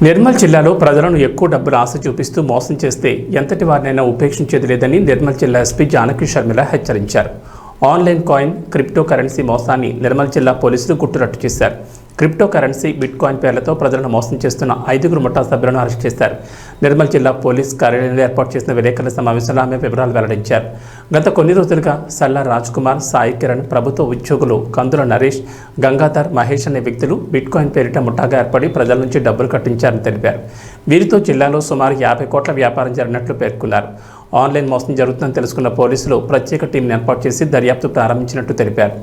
నిర్మల్ జిల్లాలో ప్రజలను ఎక్కువ డబ్బులు ఆశ చూపిస్తూ మోసం చేస్తే ఎంతటి వారినైనా ఉపేక్షించేది లేదని నిర్మల్ జిల్లా ఎస్పీ జానకి షర్మిల హెచ్చరించారు. ఆన్లైన్ కాయిన్ క్రిప్టో కరెన్సీ మోసాన్ని నిర్మల్ జిల్లా పోలీసులు గుట్టురట్టు చేశారు. క్రిప్టో కరెన్సీ బిట్ కాయిన్ పేర్లతో ప్రజలను మోసం చేస్తున్న 5 ముఠా సభ్యులను అరెస్ట్ చేశారు. నిర్మల్ జిల్లా పోలీస్ కార్యాలయంలో ఏర్పాటు చేసిన విలేకరుల సమావేశంలో ఆమె వివరాలు వెల్లడించారు. గత కొన్ని రోజులుగా సల్లా రాజ్ కుమార్, సాయి కిరణ్, ప్రభుత్వ ఉద్యోగులు కందుల నరేష్, గంగాధర్, మహేష్ అనే వ్యక్తులు బిట్ కాయిన్ పేరిట ముఠాగా ఏర్పడి ప్రజల నుంచి డబ్బులు కట్టించారని తెలిపారు. వీరితో జిల్లాలో సుమారు 50 కోట్ల వ్యాపారం జరిగినట్లు పేర్కొన్నారు. ఆన్లైన్ మోసం జరుగుతుందని తెలుసుకున్న పోలీసులు ప్రత్యేక టీంను ఏర్పాటు చేసి దర్యాప్తు ప్రారంభించినట్టు తెలిపారు.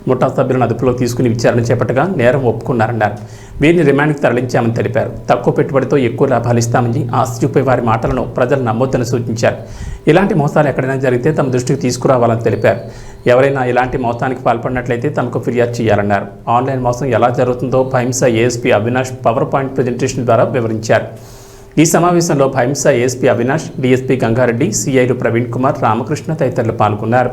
ముఠా సభ్యులను అదుపులో తీసుకుని విచారణ చేపట్టగా నేరం ఒప్పుకున్నారన్నారు. వీరిని రిమాండ్కి తరలించామని తెలిపారు. తక్కువ పెట్టుబడితో ఎక్కువ లాభాలు ఇస్తామని ఆశ చూపే వారి మాటలను ప్రజలు నమ్మొద్దని సూచించారు. ఇలాంటి మోసాలు ఎక్కడైనా జరిగితే తమ దృష్టికి తీసుకురావాలని తెలిపారు. ఎవరైనా ఇలాంటి మోసానికి పాల్పడినట్లయితే తమకు ఫిర్యాదు చేయాలన్నారు. ఆన్లైన్ మోసం ఎలా జరుగుతుందో Bhainsa ASP Avinash power point presentation ద్వారా వివరించారు. ఈ సమావేశంలో భైంసా ఏఎస్పీ అవినాష్, డీఎస్పీ గంగారెడ్డి, సిఐలు ప్రవీణ్ కుమార్, రామకృష్ణ తదితరులు పాల్గొన్నారు.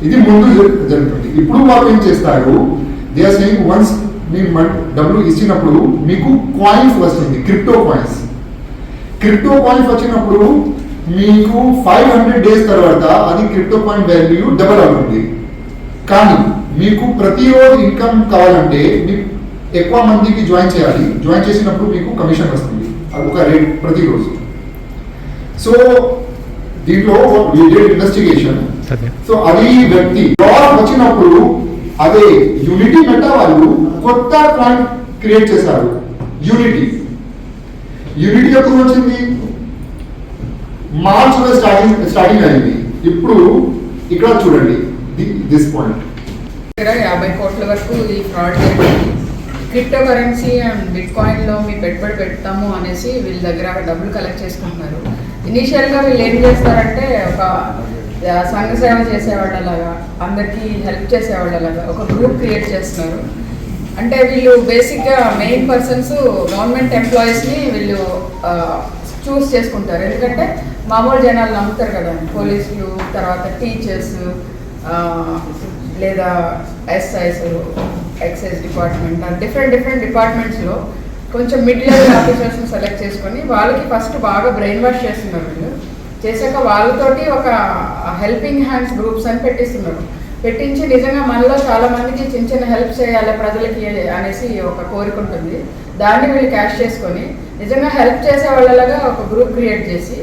ఇది ముందు జరుగుతుంది. ఇప్పుడు వాళ్ళు ఏం చేస్తారు, దే ఆర్ సేయింగ్ వన్స్ మీరు డబ్బులు ఇచ్చినప్పుడు మీకు కాయిన్స్ వస్తుంది, క్రిప్టో కాయిన్స్. క్రిప్టో కాయిన్స్ వచ్చినప్పుడు మీకు 500 డేస్ తర్వాత అది క్రిప్టో కాయిన్ వాల్యూ డబల్ అవుతుంది. కానీ మీకు ప్రతిరోజు ఇన్కమ్ కావాలంటే మీకు ఎక్కువ మందికి జాయిన్ చేయాలి. జాయిన్ చేసినప్పుడు మీకు కమిషన్ వస్తుంది, అది ఒక రేట్ ప్రతిరోజు. సో దీంట్లో ఇన్వెస్టిగేషన్. సో అది వ్యక్తి వచ్చినప్పుడు అదే యూనిటీ మెటా వాళ్ళు కొత్త కాయిన్ క్రియేట్ చేశారు. యూనిటీ ఎప్పుడు వచ్చింది? మార్చ్లో స్టార్టింగ్ అయింది. ఇప్పుడు ఇక్కడ చూడండి దిస్ పాయింట్ 50 కోట్ల వరకు ఈ ఫ్రాడ్ జరిగింది. క్రిప్టో కరెన్సీ అండ్ బిట్ కాయిన్లో మీ పెట్టుబడి పెడతాము అనేసి వీళ్ళ దగ్గర డబ్బులు కలెక్ట్ చేసుకుంటున్నారు. ఇనీషియల్గా వీళ్ళు ఏం చేస్తారంటే ఒక సంఘ సేవ చేసేవాళ్ళలాగా, అందరికీ హెల్ప్ చేసేవాళ్ళలాగా ఒక గ్రూప్ క్రియేట్ చేస్తున్నారు. అంటే వీళ్ళు బేసిక్గా మెయిన్ పర్సన్స్ గవర్నమెంట్ ఎంప్లాయీస్ని వీళ్ళు చూస్ చేసుకుంటారు. ఎందుకంటే మామూలు జనాలు నమ్ముతారు కదా, పోలీసులు, తర్వాత టీచర్స్, లేదా ఎస్ఐస్, ఎక్సైజ్ డిపార్ట్మెంట్, డిఫరెంట్ డిపార్ట్మెంట్స్లో కొంచెం మిడ్ లెవెల్ ఆఫీసర్స్ని సెలెక్ట్ చేసుకొని వాళ్ళకి ఫస్ట్ బాగా బ్రెయిన్ వాష్ చేస్తున్నారు. వీళ్ళు చేశాక వాళ్ళతోటి ఒక హెల్పింగ్ హ్యాండ్స్ గ్రూప్స్ అని పెట్టించి నిజంగా మనలో చాలా మందికి చిన్న హెల్ప్ చేయాలి ప్రజలకి అనేసి ఒక కోరిక ఉంటుంది. దాన్ని వీళ్ళు క్యాష్ చేసుకొని నిజంగా హెల్ప్ చేసే వాళ్ళలాగా ఒక గ్రూప్ క్రియేట్ చేసి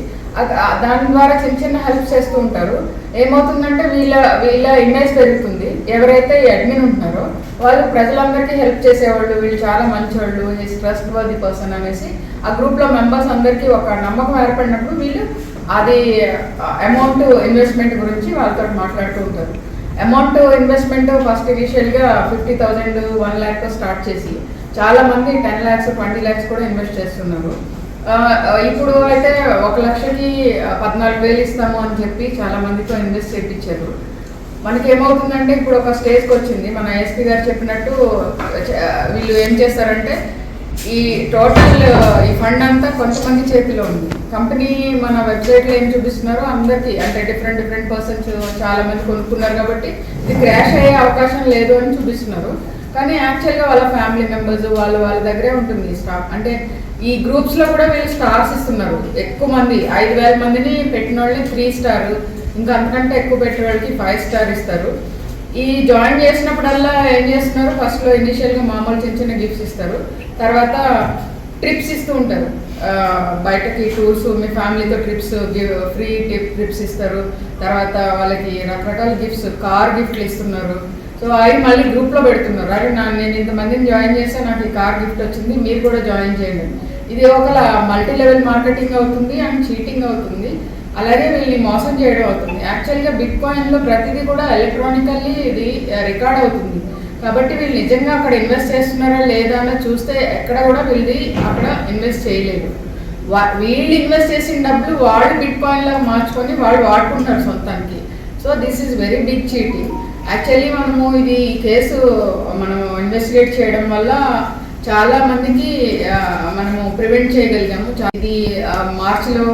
దాని ద్వారా చిన్న హెల్ప్ చేస్తూ ఉంటారు. ఏమవుతుందంటే వీళ్ళ ఇమేజ్ పెరుగుతుంది. ఎవరైతే ఈ అడ్మిన్ ఉంటున్నారో వాళ్ళు ప్రజలందరికీ హెల్ప్ చేసేవాళ్ళు, వీళ్ళు చాలా మంచివాళ్ళు, ఈజ్ ట్రస్ట్ వర్ది పర్సన్ అనేసి ఆ గ్రూప్లో మెంబర్స్ అందరికీ ఒక నమ్మకం ఏర్పడినప్పుడు వీళ్ళు అది అమౌంట్ ఇన్వెస్ట్మెంట్ గురించి వాళ్ళతో మాట్లాడుతూ ఉంటారు. అమౌంట్ ఇన్వెస్ట్మెంట్ ఫస్ట్ ఇనిషియల్గా 50,000, 1 lakh స్టార్ట్ చేసి చాలా మంది 10 lakhs, 20 lakhs కూడా ఇన్వెస్ట్ చేస్తున్నారు. ఇప్పుడు అయితే 1 లక్షకి 14,000 ఇస్తాము అని చెప్పి చాలా మందితో ఇన్వెస్ట్ చేయించారు. మనకి ఏమవుతుందంటే ఇప్పుడు ఒక స్టేజ్కి వచ్చింది, మన ఎస్పీ గారు చెప్పినట్టు వీళ్ళు ఏం చేస్తారంటే ఈ టోటల్ ఈ ఫండ్ అంతా కొంతమంది చేతిలో ఉంది. కంపెనీ మన వెబ్సైట్లో ఏం చూపిస్తున్నారో అందరికీ, అంటే డిఫరెంట్ పర్సన్స్ చాలా మంది కొనుక్కున్నారు కాబట్టి ఇది క్రాష్ అయ్యే అవకాశం లేదు అని చూపిస్తున్నారు. కానీ యాక్చువల్గా వాళ్ళ ఫ్యామిలీ మెంబర్స్ వాళ్ళ దగ్గరే ఉంటుంది స్టాక్. అంటే ఈ గ్రూప్స్లో కూడా వీళ్ళు స్టార్స్ ఇస్తున్నారు. ఎక్కువ మంది 5,000 మందిని పెట్టిన వాళ్ళని 3 స్టార్, ఇంకా అంతకంటే ఎక్కువ పెట్టిన వాళ్ళకి 5 స్టార్ ఇస్తారు. ఈ జాయిన్ చేసినప్పుడల్లా ఏం చేస్తున్నారు, ఫస్ట్లో ఇనిషియల్గా మామూలు చిన్న గిఫ్ట్స్ ఇస్తారు, తర్వాత ట్రిప్స్ ఇస్తూ ఉంటారు. బయటకి టూర్స్, మీ ఫ్యామిలీతో ట్రిప్స్, ఫ్రీ ట్రిప్స్ ఇస్తారు. తర్వాత వాళ్ళకి రకరకాల గిఫ్ట్స్, కార్ గిఫ్ట్లు ఇస్తున్నారు. సో అవి మళ్ళీ గ్రూప్లో పెడుతున్నారు, అరే నేను ఇంతమందిని జాయిన్ చేస్తే నాకు ఈ కార్ గిఫ్ట్ వచ్చింది, మీరు కూడా జాయిన్ చేయండి. ఇది ఒక మల్టీ లెవెల్ మార్కెటింగ్ అవుతుంది అండ్ చీటింగ్ అవుతుంది, అలాగే వీళ్ళని మోసం చేయడం అవుతుంది. యాక్చువల్గా బిట్ కాయిన్లో ప్రతిదీ కూడా ఎలక్ట్రానికల్లీ ఇది రికార్డ్ అవుతుంది. కాబట్టి వీళ్ళు నిజంగా అక్కడ ఇన్వెస్ట్ చేస్తున్నారా లేదా అన్నది చూస్తే ఎక్కడ కూడా వీళ్ళది అక్కడ ఇన్వెస్ట్ చేయలేదు. వీళ్ళు ఇన్వెస్ట్ చేసిన డబ్బులు వాళ్ళు బిట్ కాయిన్లో మార్చుకొని వాళ్ళు వాడుకుంటున్నారు సొంతానికి. So this is very big cheating. Actually మనము ఇది కేసు మనం ఇన్వెస్టిగేట్ చేయడం వల్ల చాలా మందికి మనము ప్రివెంట్ చేయగలిగాము. ఇది మార్చిలో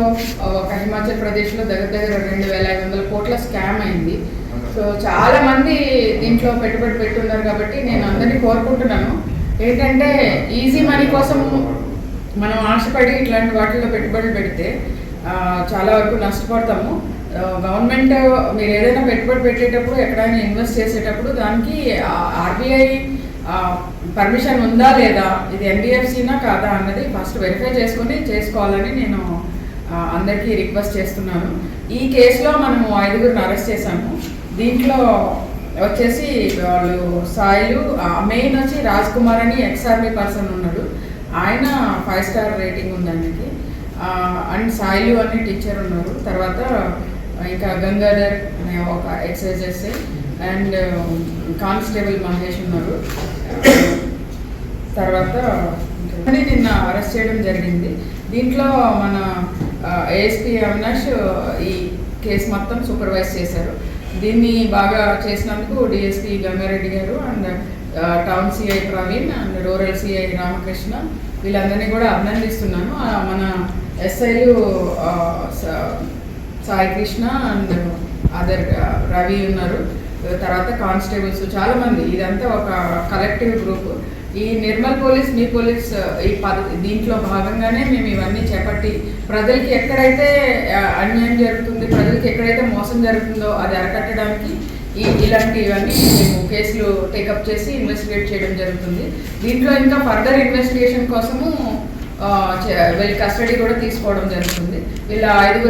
ఒక హిమాచల్ ప్రదేశ్లో దగ్గర 2,500 కోట్ల స్కామ్ అయింది. సో చాలా మంది దీంట్లో పెట్టుబడి పెట్టున్నారు. కాబట్టి నేను అందరినీ కోరుకుంటున్నాను, ఏంటంటే ఈజీ మనీ కోసం మనం ఆశపడి ఇట్లాంటి వాటిల్లో పెట్టుబడులు పెడితే చాలా వరకు నష్టపడతాము. గవర్నమెంట్ మీరు ఏదైనా పెట్టుబడి పెట్టేటప్పుడు ఎక్కడైనా ఇన్వెస్ట్ చేసేటప్పుడు దానికి ఆర్బీఐ పర్మిషన్ ఉందా లేదా, ఇది ఎన్బిఎఫ్సినా కాదా అన్నది ఫస్ట్ వెరిఫై చేసుకొని చేసుకోవాలని నేను అందరికీ రిక్వెస్ట్ చేస్తున్నాను. ఈ కేసులో మనము 5గురిని అరెస్ట్ చేశాము. దీంట్లో వచ్చేసి వాళ్ళు సాయిలు, మెయిన్ వచ్చి రాజ్ కుమార్ అని ఎక్స్ఆర్మీ పర్సన్ ఉన్నాడు, ఆయన 5 స్టార్ రేటింగ్ ఉంది ఆయనకి. అండ్ సాయిలు అని టీచర్ ఉన్నారు. తర్వాత ఇంకా గంగాధర్ అనే ఒక ఎక్సైజెస్ అండ్ కానిస్టేబుల్ మహేష్ ఉన్నారు. తర్వాత నిన్న అరెస్ట్ చేయడం జరిగింది. దీంట్లో మన ఏఎస్పీ అవినాష్ ఈ కేసు మొత్తం సూపర్వైజ్ చేశారు. దీన్ని బాగా చేసినందుకు డిఎస్పీ గంగారెడ్డి గారు and town CI Praveen and rural CI Ramakrishna వీళ్ళందరినీ కూడా అభినందిస్తున్నాను. మన ఎస్ఐలు సాయి కృష్ణ అండ్ అదర్ రవి ఉన్నారు. తర్వాత కానిస్టేబుల్స్ చాలామంది, ఇదంతా ఒక కలెక్టివ్ గ్రూప్. ఈ నిర్మల్ పోలీస్, మీ పోలీస్ దీంట్లో భాగంగానే మేము ఇవన్నీ చేపట్టి ప్రజలకి ఎక్కడైతే అన్యాయం జరుగుతుంది, ప్రజలకి ఎక్కడైతే మోసం జరుగుతుందో అది అరికట్టడానికి ఇలాంటివన్నీ మేము కేసులు టేకప్ చేసి ఇన్వెస్టిగేట్ చేయడం జరుగుతుంది. దీంట్లో ఇంకా ఫర్దర్ ఇన్వెస్టిగేషన్ కోసము వీళ్ళ కస్టడీ కూడా తీసుకోవడం జరుగుతుంది. వీళ్ళ 5